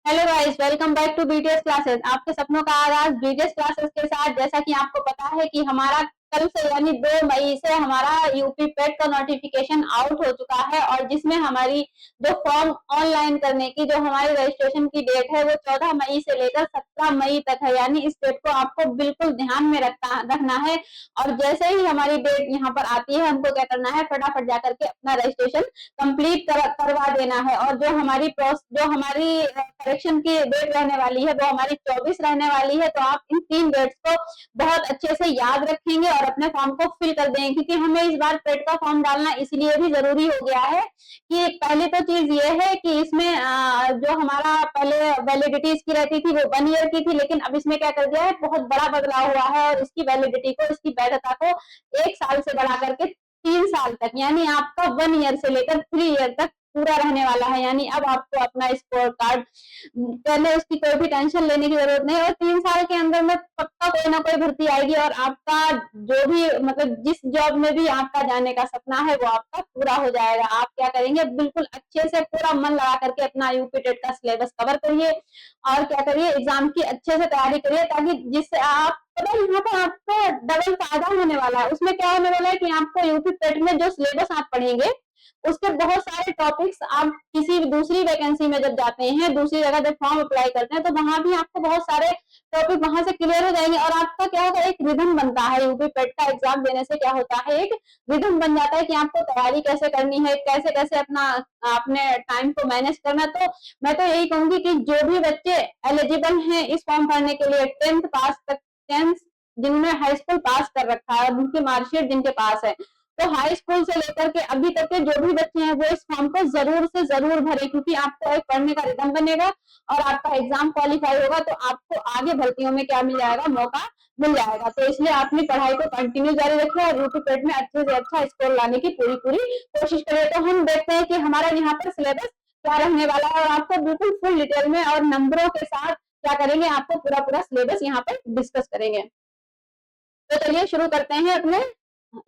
Hello guys, welcome back to BTS classes. आपके सपनों का आगाज बीटीएस क्लासेस के साथ। जैसा कि आपको पता है कि हमारा कल से यानी 2 मई से हमारा यूपी पेट का नोटिफिकेशन आउट हो चुका है, और जिसमें हमारी जो फॉर्म ऑनलाइन करने की जो हमारी रजिस्ट्रेशन की डेट है वो 14 मई से लेकर 17 मई तक है। यानी इस डेट को आपको बिल्कुल ध्यान में रखना है। और जैसे ही हमारी डेट यहाँ पर आती है, हमको क्या करना है, फटाफट जाकर के अपना रजिस्ट्रेशन कंप्लीट करवा देना है। और जो हमारी करेक्शन की डेट रहने वाली है वो हमारी 24 रहने वाली है। तो आप इन 3 डेट्स को बहुत अच्छे से याद रखेंगे और अपने फॉर्म को फिल कर देंगे, क्योंकि हमें इस बार पेट का फॉर्म डालना इसलिए भी जरूरी हो गया है कि पहली तो चीज ये है कि इसमें जो हमारा पहले वैलिडिटी इसकी रहती थी वो 1 ईयर की थी, लेकिन अब इसमें क्या कर दिया है, बहुत बड़ा बदलाव हुआ है और इसकी वैलिडिटी को, इसकी वैधता को 1 साल से बढ़ा करके 3 साल तक, यानी आपका 1 ईयर से लेकर 3 ईयर तक पूरा रहने वाला है। यानी अब आपको अपना स्कोर कार्ड पहले उसकी कोई भी टेंशन लेने की जरूरत नहीं, और 3 साल के अंदर में पक्का कोई ना कोई भर्ती आएगी और आपका जो भी मतलब जिस जॉब में भी आपका जाने का सपना है वो आपका पूरा हो जाएगा। आप क्या करेंगे, बिल्कुल अच्छे से पूरा मन लगा करके अपना यूपी टेट का सिलेबस कवर करिए और क्या करिए, एग्जाम की अच्छे से तैयारी करिए, ताकि जिससे आप यहाँ पर आपको डबल फायदा होने वाला है। उसमें क्या होने वाला है कि आपको यूपी पेट में जो सिलेबस आप पढ़ेंगे उसके बहुत सारे टॉपिक्स आप किसी दूसरी वैकेंसी में जब जाते हैं, दूसरी जगह जब फॉर्म अप्लाई करते हैं, तो वहां भी आपको बहुत सारे टॉपिक वहां से क्लियर हो जाएंगे और आपका क्या होगा, एक रिदम बनता है। यूपी पेट का एग्जाम देने से क्या होता है, एक रिदम बन जाता है कि आपको तैयारी कैसे करनी है, कैसे कैसे अपना अपने टाइम को मैनेज करना। तो मैं तो यही कहूंगी कि जो भी बच्चे एलिजिबल हैं इस फॉर्म भरने के लिए, 10th पास तक, 10th जिनने हाई स्कूल पास कर रखा है और उनकी मार्कशीट जिनके पास है, तो हाई स्कूल से लेकर के अभी तक के जो भी बच्चे हैं वो इस फॉर्म को जरूर से जरूर भरे, क्योंकि आपको एक पढ़ने का रिदम बनेगा और आपका एग्जाम क्वालिफाई होगा तो आपको आगे भर्तियों में क्या मिल जाएगा, मौका मिल जाएगा। तो इसलिए अपनी पढ़ाई को कंटिन्यू जारी रखें और यूपी पेट में अच्छे से अच्छा स्कोर लाने की पूरी पूरी कोशिश करें। तो हम देखते हैं कि हमारा यहाँ पर सिलेबस क्या रहने वाला है, और आपको बिल्कुल फुल डिटेल में और नंबरों के साथ क्या करेंगे, आपको पूरा पूरा सिलेबस यहाँ पर डिस्कस करेंगे। तो चलिए शुरू करते हैं अपने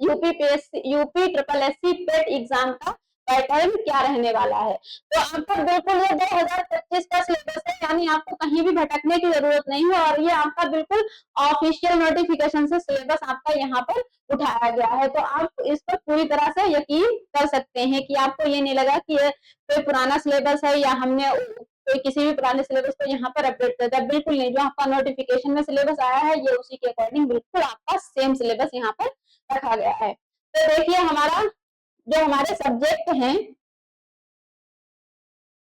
यूपी ट्रिपल एससी पेट एग्जाम का पैटर्न क्या रहने वाला है। तो आपका बिल्कुल ये 2025 का सिलेबस है, यानी आपको कहीं भी भटकने की जरूरत नहीं है, और ये आपका बिल्कुल ऑफिशियल नोटिफिकेशन से सिलेबस आपका यहाँ पर उठाया गया है। तो आप इस पर पूरी तरह से यकीन कर सकते हैं कि आपको ये नहीं लगा कि ये कोई पुराना सिलेबस है या हमने कोई किसी भी पुराने सिलेबस को यहाँ पर अपडेट कर दिया। बिल्कुल नहीं, जो आपका नोटिफिकेशन में सिलेबस आया है ये उसी के अकॉर्डिंग बिल्कुल आपका सेम सिलेबस यहाँ पर रखा गया है। तो देखिए, हमारा जो हमारे सब्जेक्ट हैं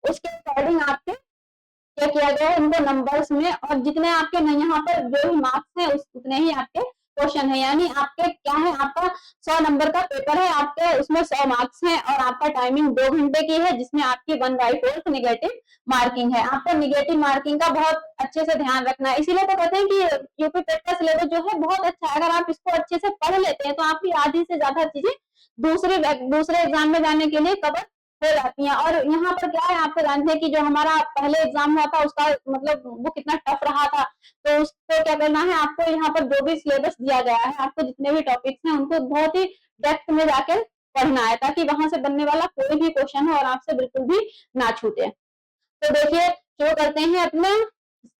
उसके अकॉर्डिंग आपके क्या किया गया है, इनको नंबर्स में, और जितने आपके यहाँ पर जो भी मार्क्स हैं उतने ही आपके क्वेश्चन है। यानी आपके क्या है, आपका 100 नंबर का पेपर है, आपके उसमें 100 मार्क्स हैं और आपका टाइमिंग 2 घंटे की है, जिसमें आपकी 1/4 निगेटिव मार्किंग है। आपको निगेटिव मार्किंग का बहुत अच्छे से ध्यान रखना है। इसीलिए तो कहते हैं कि यूपी पेट का सिलेबस जो है बहुत अच्छा है। अगर आप इसको अच्छे से पढ़ लेते हैं तो आपकी आधी से ज्यादा चीजें दूसरे एग्जाम में जाने के लिए कवर हो जाती हैं। और यहाँ पर क्या है, आपको जानते हैं कि जो हमारा पहले एग्जाम हुआ था उसका मतलब वो कितना टफ रहा था। तो उसको क्या करना है, आपको यहाँ पर जो भी सिलेबस दिया गया है, आपको जितने भी टॉपिक्स हैं उनको बहुत ही डेप्थ में जाकर पढ़ना है, ताकि वहां से बनने वाला कोई भी क्वेश्चन हो और आपसे बिल्कुल भी ना छूटे। तो देखिए, शुरू करते हैं अपना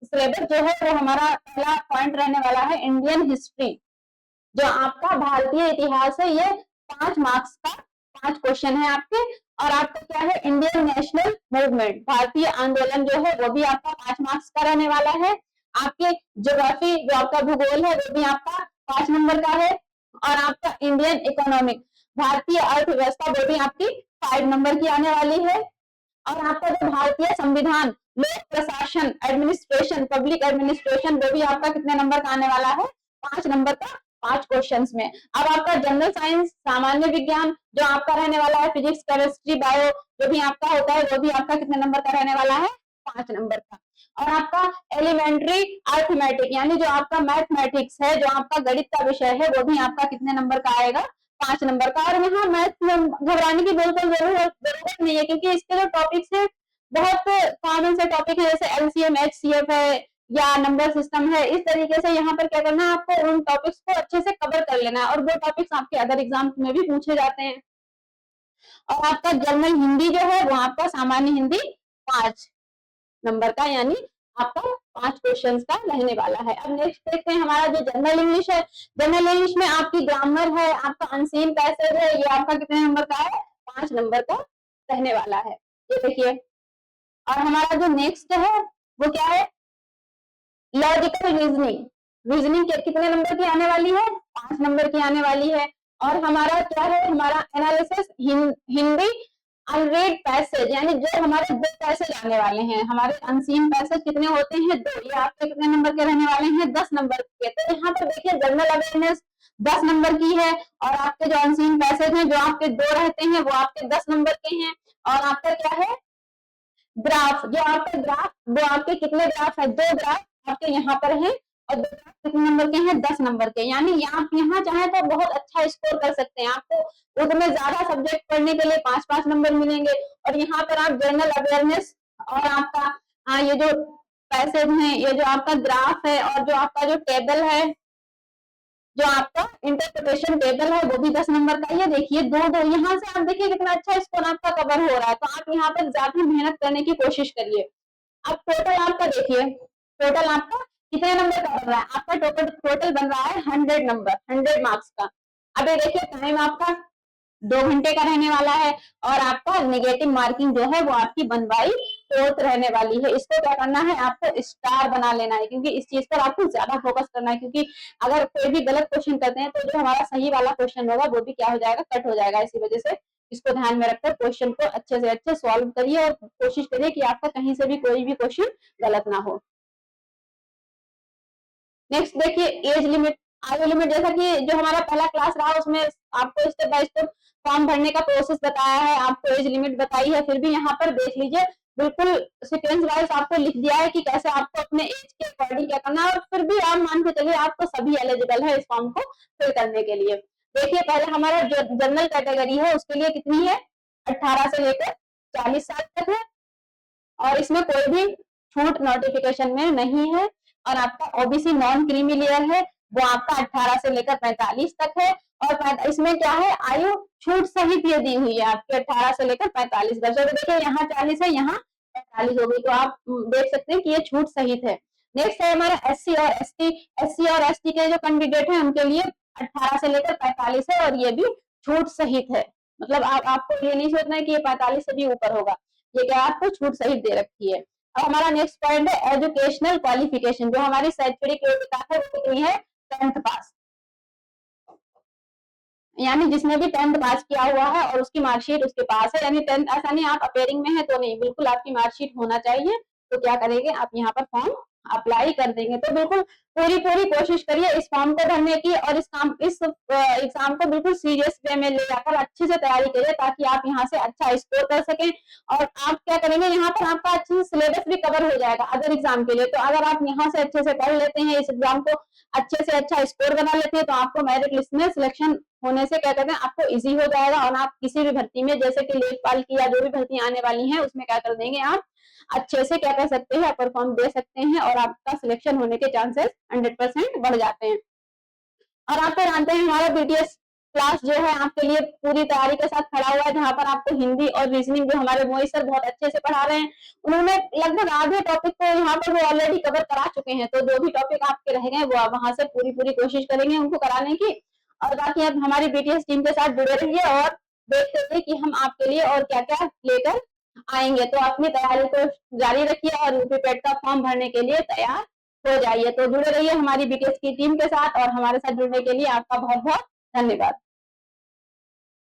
सिलेबस। जो है वो हमारा पहला पॉइंट रहने वाला है इंडियन हिस्ट्री। जो आपका भारतीय इतिहास है, ये 5 मार्क्स का 5 क्वेश्चन है आपके। और आपका क्या है, इंडियन नेशनल मूवमेंट, भारतीय आंदोलन जो है वो भी आपका 5 मार्क्स का रहने वाला है। आपके ज्योग्राफी, जो आपका भूगोल है वो भी आपका 5 नंबर का है। और आपका इंडियन इकोनॉमिक, भारतीय अर्थव्यवस्था, वो भी आपकी 5 नंबर की आने वाली है। और आपका जो भारतीय संविधान, लोक प्रशासन, एडमिनिस्ट्रेशन, पब्लिक एडमिनिस्ट्रेशन, वो भी आपका कितने नंबर का आने वाला है, 5 नंबर का 5 क्वेश्चन में। अब आपका जनरल साइंस, सामान्य विज्ञान, जो आपका रहने वाला है फिजिक्स, केमिस्ट्री, बायो, जो भी आपका होता है वो भी आपका कितने नंबर का रहने वाला है, 5 नंबर का। और आपका एलिमेंट्री अर्थमेटिक, यानी जो आपका मैथमेटिक्स है, जो आपका गणित का विषय है, वो भी आपका कितने नंबर का आएगा, 5 नंबर का। और यहाँ मैथ में घबराने की बिल्कुल जरूरत नहीं है, क्योंकि इसके जो टॉपिक्स है बहुत कॉमन से टॉपिक है, जैसे एलसीएम, एचसीएफ है या नंबर सिस्टम है। इस तरीके से यहाँ पर क्या करना है, आपको उन टॉपिक्स को अच्छे से कवर कर लेना है, और वो टॉपिक्स आपके अदर एग्जाम में भी पूछे जाते हैं। और आपका जर्नल हिंदी जो है वो आपका सामान्य हिंदी 5, नंबर का, यानी आपका 5 क्वेश्चन का रहने वाला है। अब नेक्स्ट देखते हैं हमारा जो जनरल इंग्लिश है। जनरल इंग्लिश में आपकी ग्रामर है, आपका अनसीन पैसेज है, ये आपका कितने नंबर का है? 5 नंबर का रहने वाला है, ये देखिए। और हमारा जो नेक्स्ट है वो क्या है? Logical reasoning. रीजनिंग कितने नंबर की आने वाली है? 5 नंबर की आने वाली है। और हमारा क्या है? हमारा एनालिसिस हिंदी अनरेड पैसेज, यानी जो हमारे 2 पैसेज आने वाले हैं, हमारे अनसीन पैसेज कितने होते हैं? 2। ये आपके कितने नंबर के रहने वाले हैं? 10 नंबर के। तो यहाँ पर देखिए जनरल अवेयरनेस 10 नंबर की है, और आपके जो अनसीन पैसेज हैं जो आपके 2 रहते हैं वो आपके 10 नंबर के हैं। और आपका क्या है? ग्राफ, जो आपका ग्राफ, वो आपके कितने ग्राफ है? 2 ग्राफ आपके यहाँ पर हैं, और 2 ग्राफ कितने नंबर के हैं? 10 नंबर के। यानी आप यहाँ चाहे तो बहुत अच्छा स्कोर कर सकते हैं, आपको उसमें ज्यादा सब्जेक्ट पढ़ने के लिए 5-5 नंबर मिलेंगे। और यहाँ पर आप जनरल अवेयरनेस और आपका ये जो पैसेज है, ये जो आपका ग्राफ है, और जो आपका जो टेबल है, जो आपका इंटरप्रिटेशन टेबल है, वो भी 10 नंबर का। ये देखिए 2-2, यहाँ से आप देखिए कितना अच्छा स्कोर आपका कवर हो रहा है। तो आप यहाँ पर ज्यादा मेहनत करने की कोशिश करिए। अब टोटल आपका देखिए, टोटल आपका कितने नंबर का बन रहा है? आपका टोटल बन रहा है 100 नंबर, 100 मार्क्स का। अब ये देखिए टाइम आपका 2 घंटे का रहने वाला है, और आपका नेगेटिव मार्किंग जो है वो आपकी 1/4 रहने वाली है। इसको क्या करना है? आपको स्टार बना लेना है, क्योंकि इस चीज पर आपको ज्यादा फोकस करना है, क्योंकि अगर कोई भी गलत क्वेश्चन करते हैं तो जो हमारा सही वाला क्वेश्चन होगा वो भी क्या हो जाएगा? कट हो जाएगा। इसी वजह से इसको ध्यान में रखकर क्वेश्चन को अच्छे से अच्छे सॉल्व करिए, और कोशिश करिए कि आपका कहीं से भी कोई भी क्वेश्चन गलत ना हो। नेक्स्ट देखिए एज लिमिट, आयु लिमिट। जैसा कि जो हमारा पहला क्लास रहा उसमें आपको स्टेप बाय स्टेप फॉर्म भरने का प्रोसेस बताया है, आपको एज लिमिट बताई है, फिर भी यहाँ पर देख लीजिए बिल्कुल सीक्वेंस वाइज आपको लिख दिया है कि कैसे आपको अपने एज के अकॉर्डिंग क्या करना है, और फिर भी आप मान के चलिए आपको सभी एलिजिबल है इस फॉर्म को फिल करने के लिए। देखिए पहले हमारा जो जनरल कैटेगरी है उसके लिए कितनी है? 18 से लेकर 40 साल तक है, और इसमें कोई भी छूट नोटिफिकेशन में नहीं है। और आपका ओबीसी नॉन क्रीमी लेयर है, वो आपका 18 से लेकर 45 तक है। और इसमें क्या है? आयु छूट सहित ये दी हुई है आपके 18 से लेकर 45 वर्ष। तो देखिए यहाँ 40 है, यहाँ 45 हो गई, तो आप देख सकते हैं कि ये छूट सहित है। नेक्स्ट है हमारा एससी और एसटी। एससी और एसटी के जो कैंडिडेट है उनके लिए 18 से लेकर 45 है, और ये भी छूट सहित है। मतलब आपको ये नहीं सोचना है कि ये 45 से भी ऊपर होगा, ये क्या आपको छूट सहित दे रखी है। अब हमारा नेक्स्ट पॉइंट है एजुकेशनल क्वालिफिकेशन। जो हमारी शैक्षणिक योग्यता है वो कितनी है? 10th पास, यानी जिसने भी 10th पास किया हुआ है और उसकी मार्कशीट उसके पास है, यानी 10th, ऐसा नहीं आप अपेयरिंग में है तो नहीं, बिल्कुल आपकी मार्कशीट होना चाहिए। तो क्या करेंगे आप यहाँ पर फॉर्म अप्लाई कर देंगे। तो बिल्कुल पूरी कोशिश करिए इस फॉर्म को भरने की, और इस एग्जाम को बिल्कुल सीरियस वे में ले जाकर अच्छे से तैयारी करिए, ताकि आप यहाँ से अच्छा स्कोर कर सकें। और आप क्या करेंगे, यहाँ पर आपका अच्छे से सिलेबस भी कवर हो जाएगा अदर एग्जाम के लिए। तो अगर आप यहाँ से अच्छे से पढ़ लेते हैं, इस एग्जाम को अच्छे से अच्छा स्कोर बना लेते हैं, तो आपको मेरिट लिस्ट में सिलेक्शन होने से क्या कहते हैं आपको इजी हो जाएगा, और आप किसी भी भर्ती में, जैसे कि लेखपाल की या जो भी भर्ती आने वाली है, उसमें क्या कर देंगे आप अच्छे से क्या कर सकते हैं, परफॉर्म दे सकते हैं, और आपका सिलेक्शन होने के चांसेस 100% बढ़ जाते हैं। और आप तो जानते हैं हमारा बीटीएस क्लास जो है आपके लिए पूरी तैयारी के साथ खड़ा हुआ है, जहां पर आपको हिंदी और रीजनिंग जो हमारे मोहित सर बहुत अच्छे से पढ़ा रहे हैं, उन्होंने लगभग आधे टॉपिक को यहाँ पर वो ऑलरेडी कवर करा चुके हैं। तो जो भी टॉपिक आपके रह गए वो आप वहां से पूरी कोशिश करेंगे उनको कराने की। और बाकी आप हमारी बीटीएस टीम के साथ जुड़े रहिए, और देखते रहिए कि हम आपके लिए और क्या क्या लेकर आएंगे। तो अपनी तैयारी को जारी रखिए, और यूपी पेट का फॉर्म भरने के लिए तैयार हो जाइए। तो जुड़े रहिए हमारी बीटीएस की टीम के साथ, और हमारे साथ जुड़ने के लिए आपका बहुत बहुत धन्यवाद।